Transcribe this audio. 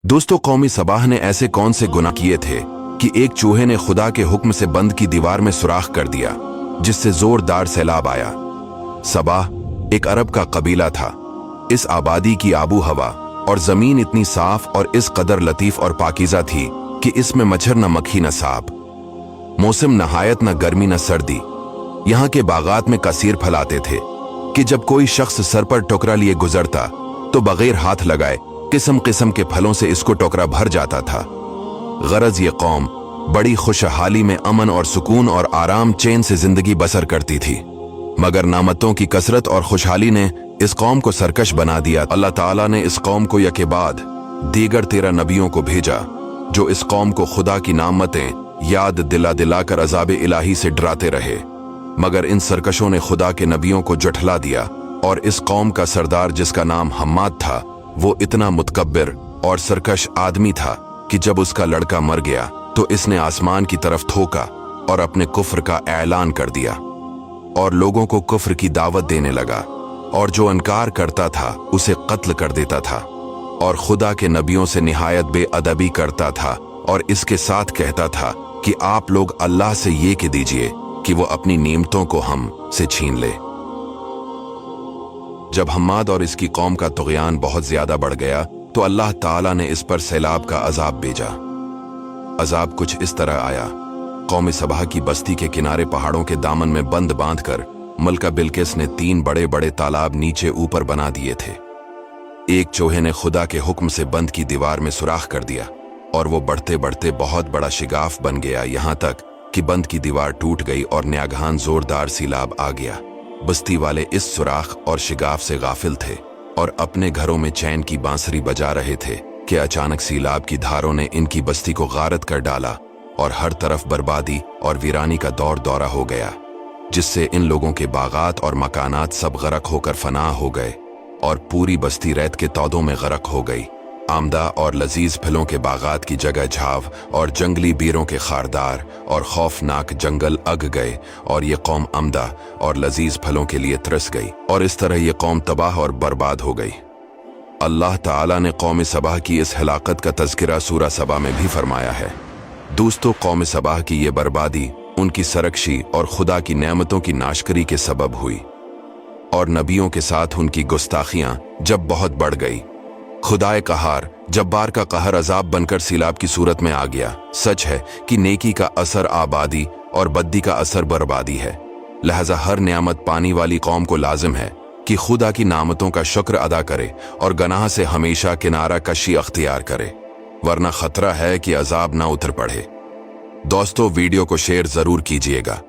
दोस्तों, कौमी सबाह ने ऐसे कौन से गुनाह किए थे कि एक चूहे ने खुदा के हुक्म से बंद की दीवार में सुराख कर दिया, जिससे जोरदार सैलाब आया। सबाह एक अरब का कबीला था। इस आबादी की आबू हवा और जमीन इतनी साफ और इस कदर लतीफ और पाकीज़ा थी कि इसमें मच्छर न मक्खी न सांप। मौसम नहायत न गर्मी न सर्दी। यहाँ के बागात में कसीर फलाते थे कि जब कोई शख्स सर पर टोकरा लिए गुजरता तो बगैर हाथ लगाए किस्म किस्म के फलों से इसको टोकरा भर जाता था। गरज ये कौम बड़ी खुशहाली में अमन और सुकून और आराम चैन से जिंदगी बसर करती थी, मगर नामतों की कसरत और खुशहाली ने इस कौम को सरकश बना दिया। अल्लाह ताला ने इस कौम को यके बाद दीगर 13 नबियों को भेजा, जो इस कौम को खुदा की नामतें याद दिला दिला कर अज़ाब इलाही से डराते रहे, मगर इन सरकशों ने खुदा के नबियों को जुठला दिया। और इस कौम का सरदार, जिसका नाम हम्माद था, वो इतना मुतकब्बिर और सरकश आदमी था कि जब उसका लड़का मर गया तो इसने आसमान की तरफ थूका और अपने कुफ्र का ऐलान कर दिया और लोगों को कुफ्र की दावत देने लगा, और जो इनकार करता था उसे कत्ल कर देता था, और खुदा के नबियों से निहायत बेअदबी करता था, और इसके साथ कहता था कि आप लोग अल्लाह से ये कह दीजिए कि वो अपनी नेमतों को हम से छीन ले। जब हम्माद और इसकी कौम का तुग़यान बहुत ज्यादा बढ़ गया तो अल्लाह ताला ने इस पर सैलाब का अजाब भेजा। अजाब कुछ इस तरह आया। कौमी सबाह की बस्ती के किनारे पहाड़ों के दामन में बंद बांधकर मलका बिल्किस ने 3 बड़े बड़े तालाब नीचे ऊपर बना दिए थे। एक चूहे ने खुदा के हुक्म से बंद की दीवार में सुराख कर दिया और वो बढ़ते बढ़ते बहुत बड़ा शिगाफ बन गया, यहाँ तक कि बंद की दीवार टूट गई और न्यागहान जोरदार सैलाब आ गया। बस्ती वाले इस सुराख और शिगाफ से गाफिल थे और अपने घरों में चैन की बांसुरी बजा रहे थे कि अचानक सैलाब की धारों ने इनकी बस्ती को गारत कर डाला और हर तरफ बर्बादी और वीरानी का दौर दौरा हो गया, जिससे इन लोगों के बागात और मकानात सब गरक होकर फना हो गए और पूरी बस्ती रेत के तौदों में गरक हो गई। आमदा और लजीज फलों के बागात की जगह झाव और जंगली बीरों के खारदार और खौफनाक जंगल अग गए, और ये कौम आमदा और लजीज फलों के लिए तरस गई, और इस तरह ये कौम तबाह और बर्बाद हो गई। अल्लाह ताला ने कौम सबाह की इस हलाकत का तज़किरा सूरा सबा में भी फरमाया है। दोस्तों, कौम सबाह की ये बर्बादी उनकी सरकशी और खुदा की नेमतों की नाशकरी के सबब हुई, और नबियों के साथ उनकी गुस्ताखियां जब बहुत बढ़ गई। खुदाए कहार जब्बार का कहर अजाब बनकर सैलाब की सूरत में आ गया। सच है कि नेकी का असर आबादी और बद्दी का असर बर्बादी है। लिहाजा हर नियामत पानी वाली कौम को लाजिम है कि खुदा की नामतों का शुक्र अदा करे और गनाह से हमेशा किनारा कशी अख्तियार करे, वरना खतरा है कि अजाब ना उतर पड़े। दोस्तों, वीडियो को शेयर जरूर कीजिएगा।